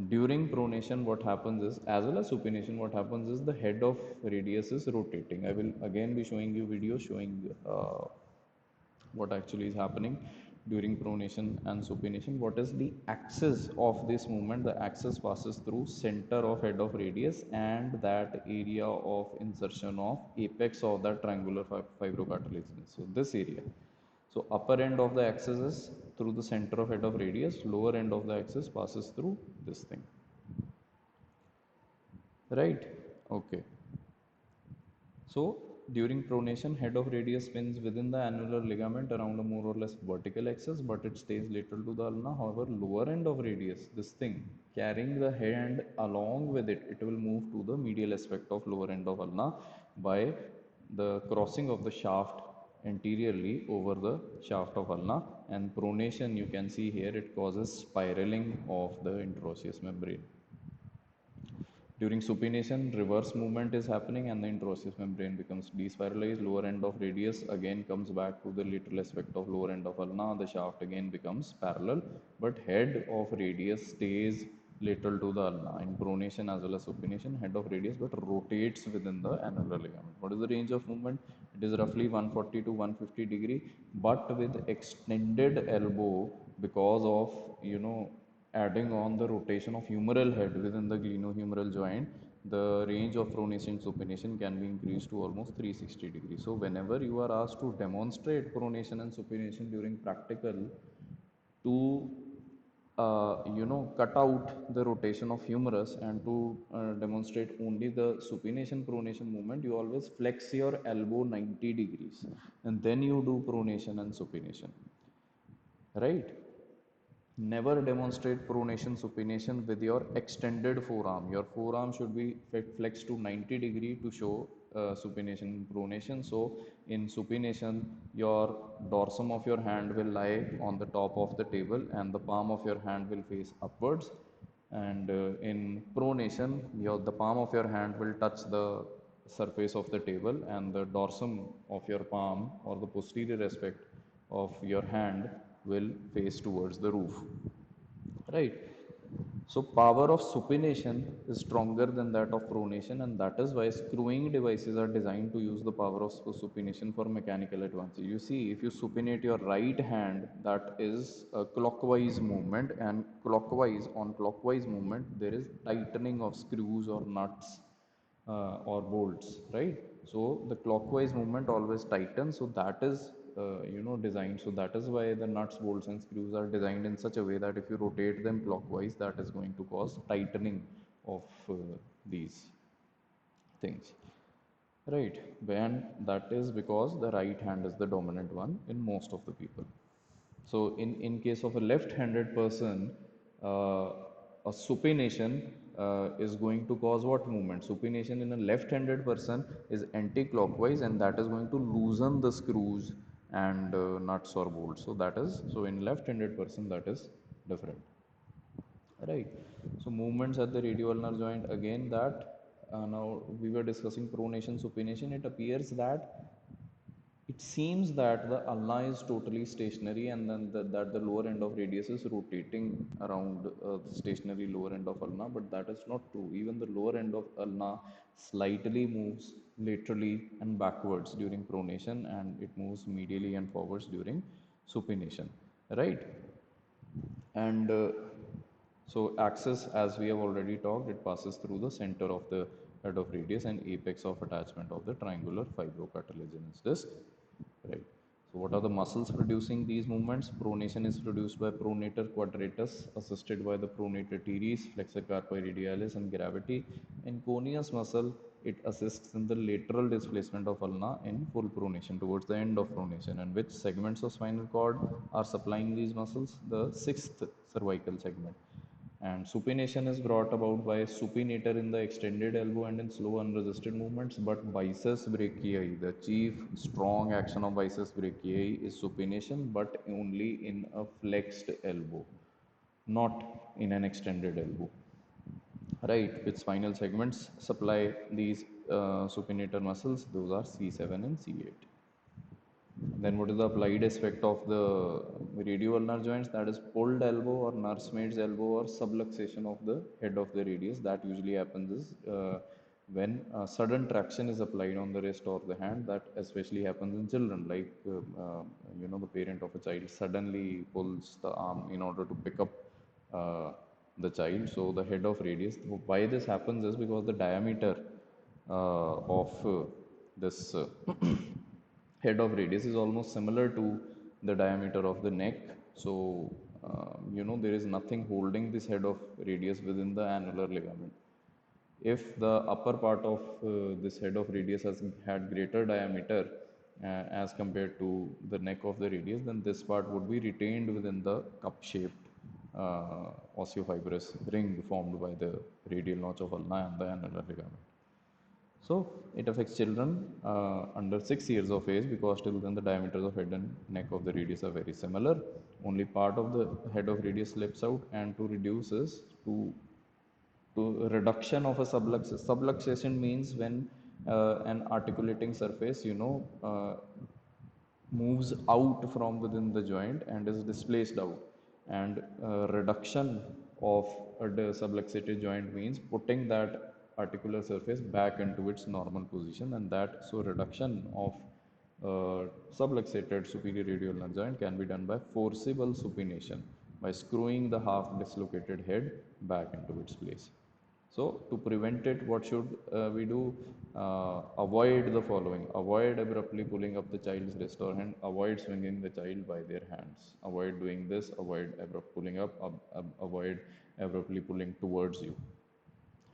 During pronation, what happens is, as well as supination, what happens is the head of radius is rotating. I will again be showing you video showing what actually is happening during pronation and supination. What is the axis of this movement? The axis passes through center of head of radius and that area of insertion of apex of that triangular fibrocartilaginous. So this area. So upper end of the axis is through the center of head of radius, lower end of the axis passes through this thing. Right? Okay. So during pronation, head of radius spins within the annular ligament around a more or less vertical axis, but it stays lateral to the ulna. However, lower end of radius, this thing, carrying the hand along with it, it will move to the medial aspect of lower end of ulna by the crossing of the shaft anteriorly over the shaft of ulna. And pronation, you can see here, it causes spiraling of the interosseous membrane. During supination, reverse movement is happening and the interosseous membrane becomes despiralized. Lower end of radius again comes back to the lateral aspect of lower end of ulna. The shaft again becomes parallel, but head of radius stays lateral to the ulna. In pronation as well as supination, head of radius but rotates within the annular ligament. What is the range of movement? It is roughly 140 to 150 degree, but with extended elbow because of, adding on the rotation of humeral head within the glenohumeral joint, the range of pronation supination can be increased to almost 360 degrees. So whenever you are asked to demonstrate pronation and supination during practical, to cut out the rotation of humerus and to demonstrate only the supination pronation movement, you always flex your elbow 90 degrees and then you do pronation and supination, right? Never demonstrate pronation supination with your extended forearm. Your forearm should be flexed to 90 degree to show supination and pronation. So in supination, your dorsum of your hand will lie on the top of the table and the palm of your hand will face upwards. And in pronation, the palm of your hand will touch the surface of the table and the dorsum of your palm or the posterior aspect of your hand will face towards the roof, right? So power of supination is stronger than that of pronation, and that is why screwing devices are designed to use the power of supination for mechanical advantage. You see, if you supinate your right hand, that is a clockwise movement, and clockwise movement there is tightening of screws or nuts or bolts, right? So the clockwise movement always tightens. So that is designed. So that is why the nuts, bolts, and screws are designed in such a way that if you rotate them clockwise, that is going to cause tightening of these things, right? And that is because the right hand is the dominant one in most of the people. So in case of a left-handed person, a supination is going to cause what movement? Supination in a left-handed person is anti-clockwise, and that is going to loosen the screws and nuts or bolts. So that is, so in left-handed person that is different, right? So movements at the radioulnar joint, again that now we were discussing pronation, supination. It appears that it seems that the ulna is totally stationary and then that the lower end of radius is rotating around the stationary lower end of ulna, but that is not true. Even the lower end of ulna slightly moves laterally and backwards during pronation, and it moves medially and forwards during supination, right? And so axis, as we have already talked, it passes through the center of the head of radius and apex of attachment of the triangular fibrocartilaginous disc, right? So what are the muscles producing these movements? Pronation is produced by pronator quadratus assisted by the pronator teres, flexor carpi radialis, and gravity. In coneus muscle, it assists in the lateral displacement of ulna in full pronation towards the end of pronation. And which segments of spinal cord are supplying these muscles? The sixth cervical segment. And supination is brought about by supinator in the extended elbow and in slow unresisted movements, but biceps brachii, the chief strong action of biceps brachii is supination, but only in a flexed elbow, not in an extended elbow, right? Which spinal segments supply these supinator muscles? Those are C7 and C8. Then what is the applied aspect of the radioulnar joints? That is pulled elbow or nursemaid's elbow or subluxation of the head of the radius. That usually happens is when sudden traction is applied on the wrist or the hand. That especially happens in children, like the parent of a child suddenly pulls the arm in order to pick up uh, the child. So the head of radius. Why this happens is because the diameter of this head of radius is almost similar to the diameter of the neck. So there is nothing holding this head of radius within the annular ligament. If the upper part of this head of radius has had greater diameter as compared to the neck of the radius, then this part would be retained within the cup shaped osteofibrous ring formed by the radial notch of ulna and the annular ligament. So it affects children under 6 years of age, because till then the diameters of head and neck of the radius are very similar. Only part of the head of radius slips out, and to reduce is to reduction of a subluxation. Subluxation means when an articulating surface moves out from within the joint and is displaced out, and reduction of a subluxated joint means putting that articular surface back into its normal position, and that so reduction of subluxated superior radioulnar joint can be done by forcible supination, by screwing the half dislocated head back into its place. So to prevent it, what should we do? Avoid the following. Avoid abruptly pulling up the child's wrist or hand. Avoid swinging the child by their hands. Avoid doing this. Avoid abrupt pulling up. Avoid abruptly pulling towards you.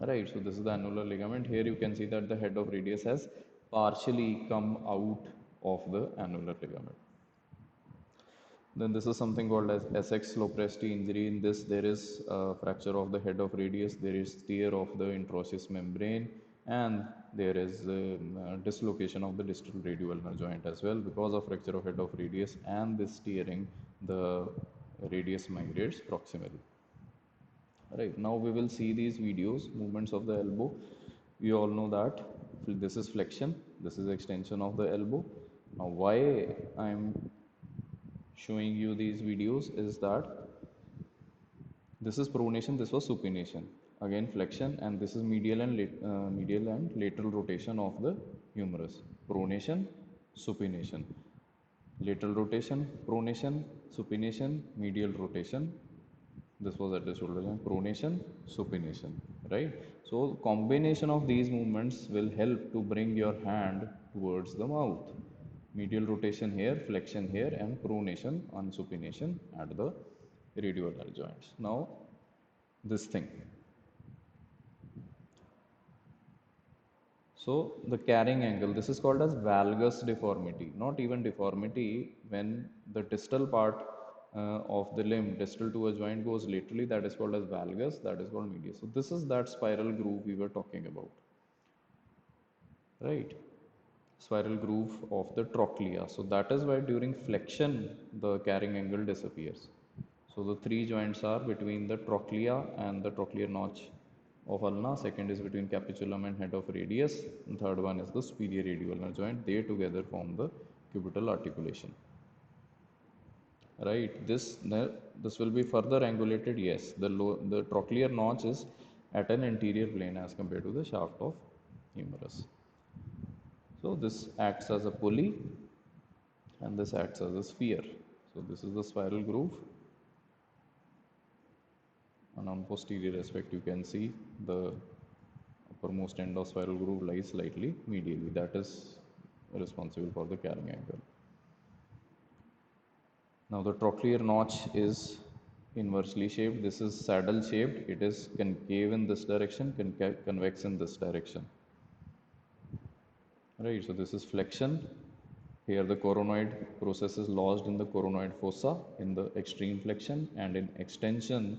Right. So this is the annular ligament. Here you can see that the head of radius has partially come out of the annular ligament. Then this is something called as Essex-Lopresti injury. In this, there is fracture of the head of radius, there is tear of the interosseous membrane, and there is dislocation of the distal radioulnar joint as well. Because of fracture of head of radius and this tearing, the radius migrates proximally. Right, now we will see these videos, movements of the elbow. We all know that this is flexion, this is extension of the elbow. Now why I am showing you these videos is that this is pronation, this was supination, again flexion, and this is medial and lateral rotation of the humerus. Pronation, supination, lateral rotation, pronation, supination, medial rotation. This was at the shoulder line, pronation, supination, right? So combination of these movements will help to bring your hand towards the mouth. Medial rotation here, flexion here, and pronation and supination at the radioulnar joints. Now this thing. So the carrying angle, this is called as valgus deformity, not even deformity. When the distal part of the limb, distal to a joint, goes laterally, that is called as valgus, that is called medius. So this is that spiral groove we were talking about, right? Spiral groove of the trochlea. So that is why during flexion the carrying angle disappears. So the three joints are between the trochlea and the trochlear notch of ulna. Second is between capitulum and head of radius. And third one is the superior radioulnar joint. They together form the cubital articulation. Right. This will be further angulated. Yes, the trochlear notch is at an anterior plane as compared to the shaft of humerus. So this acts as a pulley and this acts as a sphere. So this is the spiral groove, and on posterior aspect you can see the uppermost end of spiral groove lies slightly medially. That is responsible for the carrying angle. Now the trochlear notch is inversely shaped. This is saddle shaped. It is concave in this direction, convex in this direction. Right, so this is flexion. Here the coronoid process is lodged in the coronoid fossa in the extreme flexion, and in extension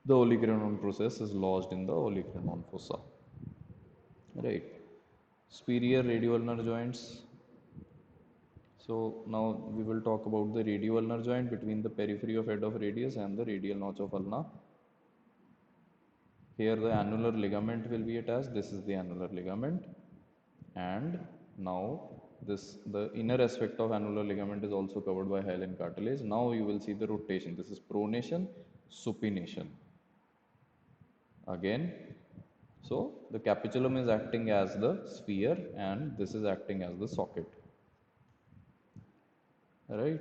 the olecranon process is lodged in the olecranon fossa. Right. Superior radioulnar joints. So now we will talk about the radioulnar joint between the periphery of head of radius and the radial notch of ulna. Here the annular ligament will be attached. This is the annular ligament, and now the inner aspect of annular ligament is also covered by hyaline cartilage. Now you will see the rotation. This is pronation, supination. Again, so the capitulum is acting as the sphere and this is acting as the socket. Right?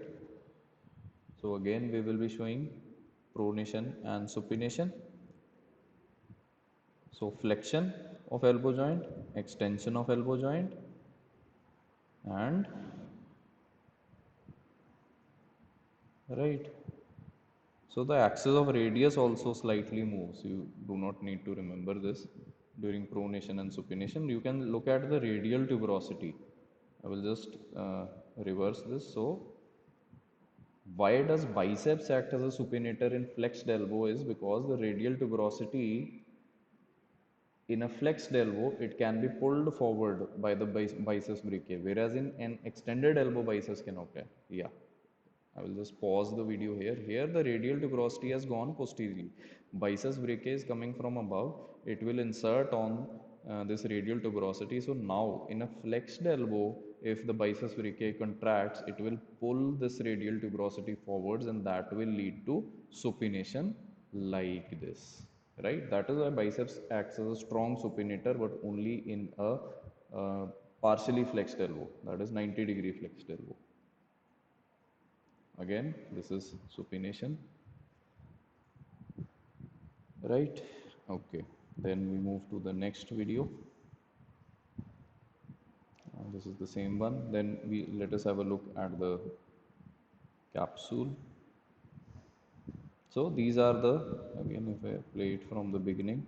So again we will be showing pronation and supination. So flexion of elbow joint, extension of elbow joint, and right. So the axis of radius also slightly moves. You do not need to remember this during pronation and supination. You can look at the radial tuberosity. I will just reverse this. So why does biceps act as a supinator in flexed elbow is because the radial tuberosity in a flexed elbow, it can be pulled forward by the biceps brachii, whereas in an extended elbow, biceps can occur. Yeah, I will just pause the video here. Here, the radial tuberosity has gone posteriorly. Biceps brachii is coming from above. It will insert on this radial tuberosity. So now, in a flexed elbow, if the biceps brachii contracts, it will pull this radial tuberosity forwards, and that will lead to supination like this, right? That is why biceps acts as a strong supinator, but only in a partially flexed elbow, that is 90-degree flexed elbow. Again, this is supination, right? Okay, then we move to the next video. This is the same one. Then we let us have a look at the capsule. So these are the, again if I play it from the beginning,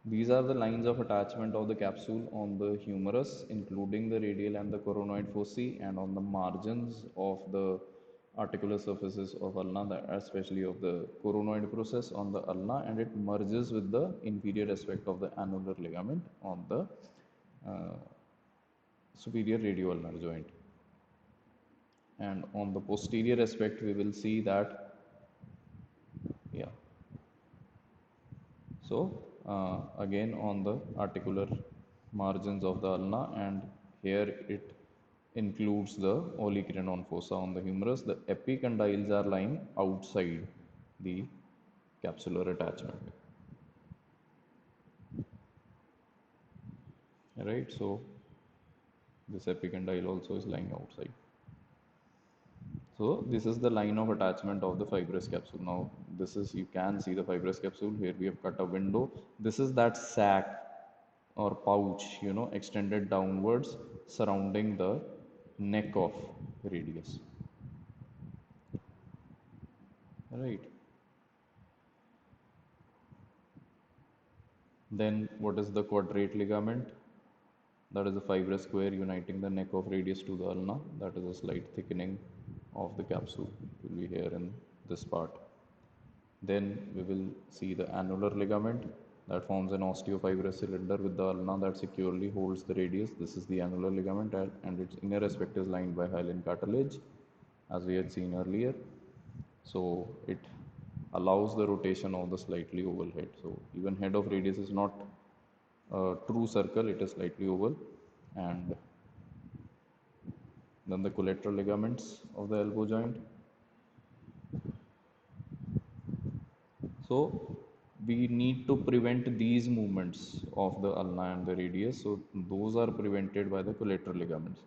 these are the lines of attachment of the capsule on the humerus, including the radial and the coronoid foci, and on the margins of the articular surfaces of ulna, especially of the coronoid process on the ulna, and it merges with the inferior aspect of the annular ligament on the uh, superior radioulnar joint. And on the posterior aspect, we will see that, yeah. So again on the articular margins of the ulna, and here it includes the olecranon fossa on the humerus. The epicondyles are lying outside the capsular attachment. Right, so this epicondyle also is lying outside. So this is the line of attachment of the fibrous capsule. Now this is, you can see the fibrous capsule. Here we have cut a window. This is that sac or pouch, extended downwards surrounding the neck of radius. Right. Then what is the quadrate ligament? That is a fibrous square uniting the neck of radius to the ulna. That is a slight thickening of the capsule. It will be here in this part. Then we will see the annular ligament that forms an osteofibrous cylinder with the ulna that securely holds the radius. This is the annular ligament, and its inner aspect is lined by hyaline cartilage, as we had seen earlier. So it allows the rotation of the slightly oval head. So even head of radius is not a true circle, it is slightly oval. And then the collateral ligaments of the elbow joint. So we need to prevent these movements of the ulna and the radius. So those are prevented by the collateral ligaments.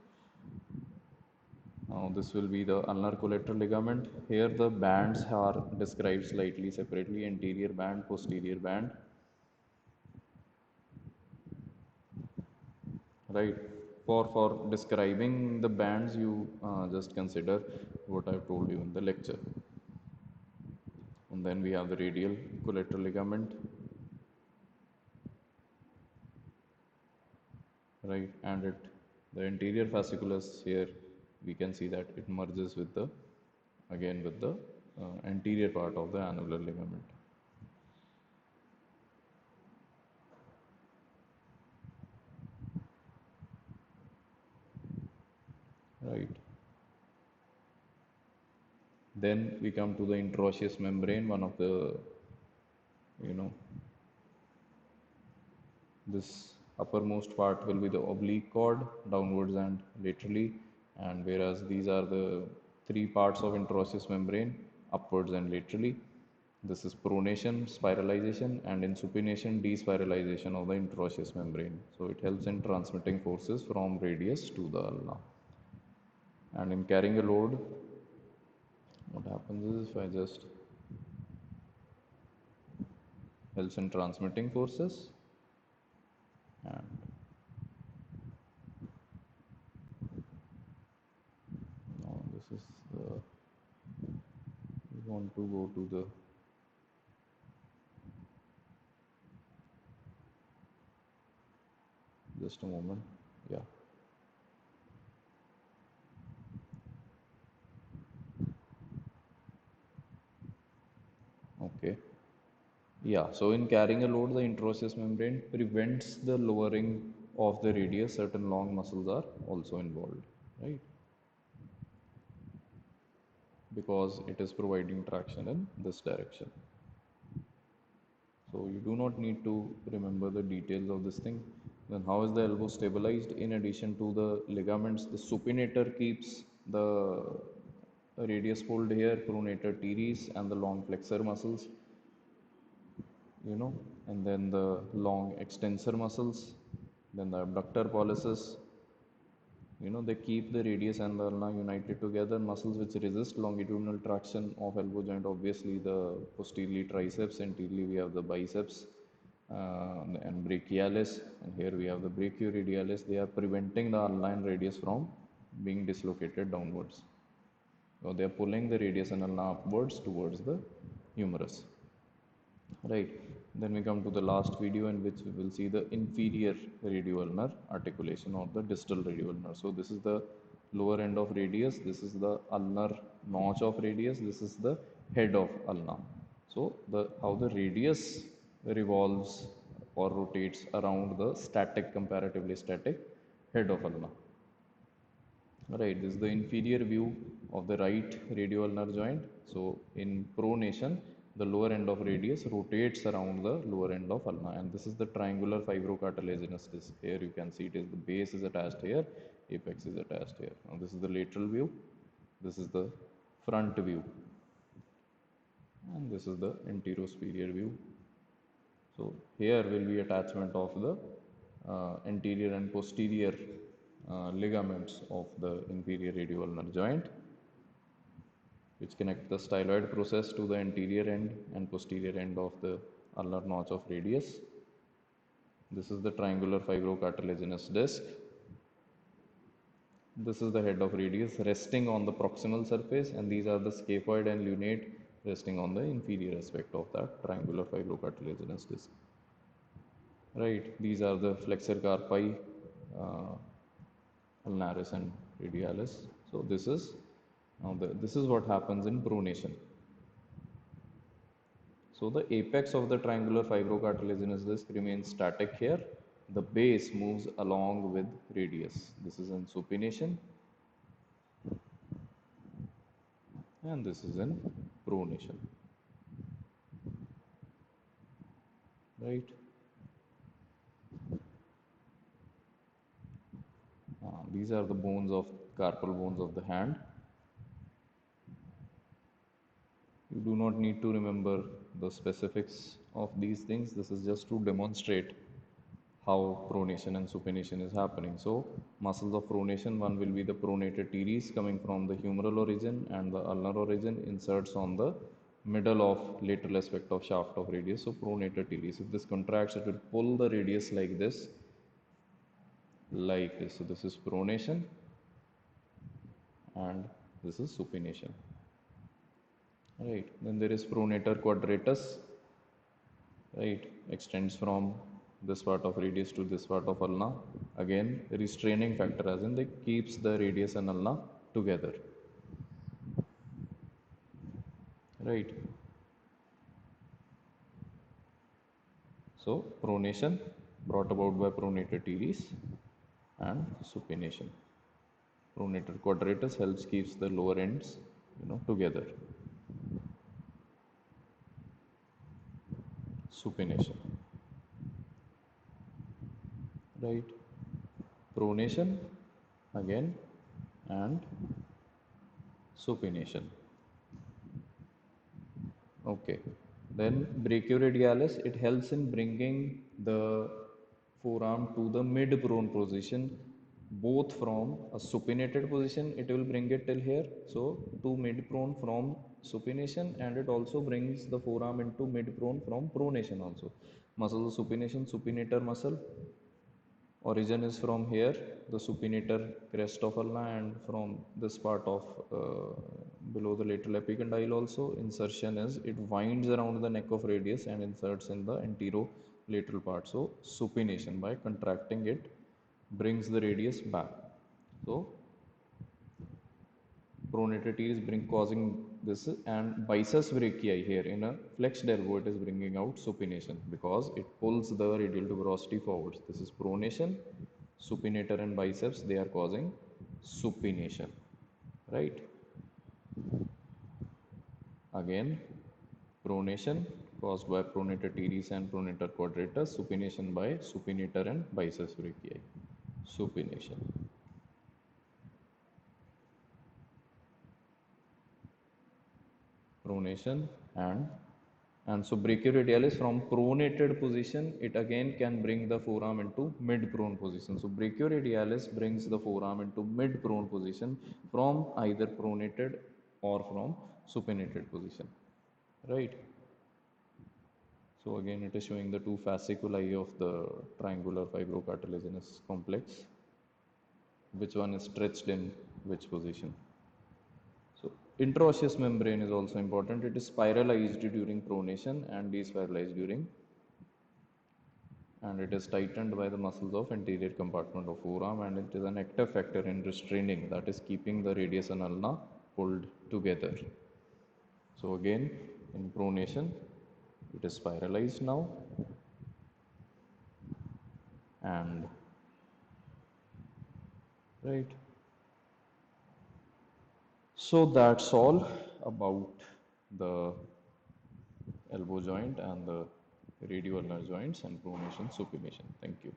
Now this will be the ulnar collateral ligament. Here the bands are described slightly separately: anterior band, posterior band. Right. For describing the bands, you just consider what I've told you in the lecture. And then we have the radial collateral ligament, right? And the anterior fasciculus here, we can see that it merges with the, again with the anterior part of the annular ligament. Right. Then we come to the interosseous membrane, one of the, this uppermost part will be the oblique cord, downwards and laterally, and whereas these are the three parts of interosseous membrane, upwards and laterally. This is pronation, spiralization, and in supination, despiralization of the interosseous membrane. So it helps in transmitting forces from radius to the ulna. And in carrying a load, what happens is if I just helps in transmitting forces, and now this is the, we want to go to the, just a moment, yeah, okay. Yeah, so in carrying a load, the interosseous membrane prevents the lowering of the radius. Certain long muscles are also involved, right? Because it is providing traction in this direction. So you do not need to remember the details of this thing. Then how is the elbow stabilized? In addition to the ligaments, the supinator keeps the radius fold here, pronator teres, and the long flexor muscles, and then the long extensor muscles, then the abductor pollicis, they keep the radius and the ulna united together. Muscles which resist longitudinal traction of elbow joint, obviously the posteriorly triceps, anteriorly we have the biceps and brachialis, and here we have the brachioradialis. They are preventing the ulna and radius from being dislocated downwards. So they are pulling the radius and ulna upwards towards the humerus. Right. Then we come to the last video in which we will see the inferior radioulnar articulation or the distal radioulnar. So this is the lower end of radius, this is the ulnar notch of radius, this is the head of ulna. So the how the radius revolves or rotates around the static, comparatively static head of ulna. Right, this is the inferior view of the right radioulnar joint. So in pronation, the lower end of radius rotates around the lower end of ulna, and this is the triangular fibrocartilaginous disc. Here you can see it is the base is attached here, apex is attached here. Now this is the lateral view, this is the front view, and this is the anterosuperior view. So here will be attachment of the anterior and posterior ligaments of the inferior radioulnar joint, which connect the styloid process to the anterior end and posterior end of the ulnar notch of radius. This is the triangular fibrocartilaginous disc. This is the head of radius resting on the proximal surface, and these are the scaphoid and lunate resting on the inferior aspect of that triangular fibrocartilaginous disc. Right, these are the flexor carpi, uh, ulnaris and radialis. So this is this is what happens in pronation. So the apex of the triangular fibrocartilaginous disc remains static here. The base moves along with radius. This is in supination, and this is in pronation. Right? These are the bones of carpal bones of the hand. You do not need to remember the specifics of these things. This is just to demonstrate how pronation and supination is happening. So muscles of pronation, one will be the pronator teres coming from the humeral origin, and the ulnar origin inserts on the middle of lateral aspect of shaft of radius. So pronator teres, if this contracts, it will pull the radius like this, like this. So this is pronation, and this is supination. Right, then there is pronator quadratus, right, extends from this part of radius to this part of ulna. Again, restraining factor, as in they keeps the radius and ulna together. Right. So pronation brought about by pronator teres, and supination. Pronator quadratus helps keeps the lower ends together. Supination. right? Pronation again and supination. Okay. Then brachioradialis, it helps in bringing the forearm to the mid-prone position, both from a supinated position, it will bring it till here. So to mid-prone from supination, and it also brings the forearm into mid-prone from pronation also. Muscle of supination, supinator muscle, origin is from here, the supinator crest of ulna, and from this part of below the lateral epicondyle also. Insertion is it winds around the neck of radius and inserts in the anterolateral part. So supination, by contracting it, brings the radius back. So pronated is causing this, and biceps brachii here in a flexed elbow, it is bringing out supination because it pulls the radial tuberosity forwards. This is pronation. Supinator and biceps, they are causing supination, right? Again, pronation caused by pronator teres and pronator quadratus, supination by supinator and biceps brachii. Supination. Pronation and so brachioradialis, from pronated position, it again can bring the forearm into mid-prone position. So brachioradialis brings the forearm into mid-prone position from either pronated or from supinated position, right? So again, it is showing the two fasciculi of the triangular fibrocartilaginous complex, which one is stretched in which position. So interosseous membrane is also important. It is spiralized during pronation and despiralized during, and it is tightened by the muscles of anterior compartment of forearm, and it is an active factor in restraining, that is keeping the radius and ulna pulled together. So again, in pronation, it is spiralized now, and right. So that's all about the elbow joint and the radioulnar joints and pronation supination. Thank you.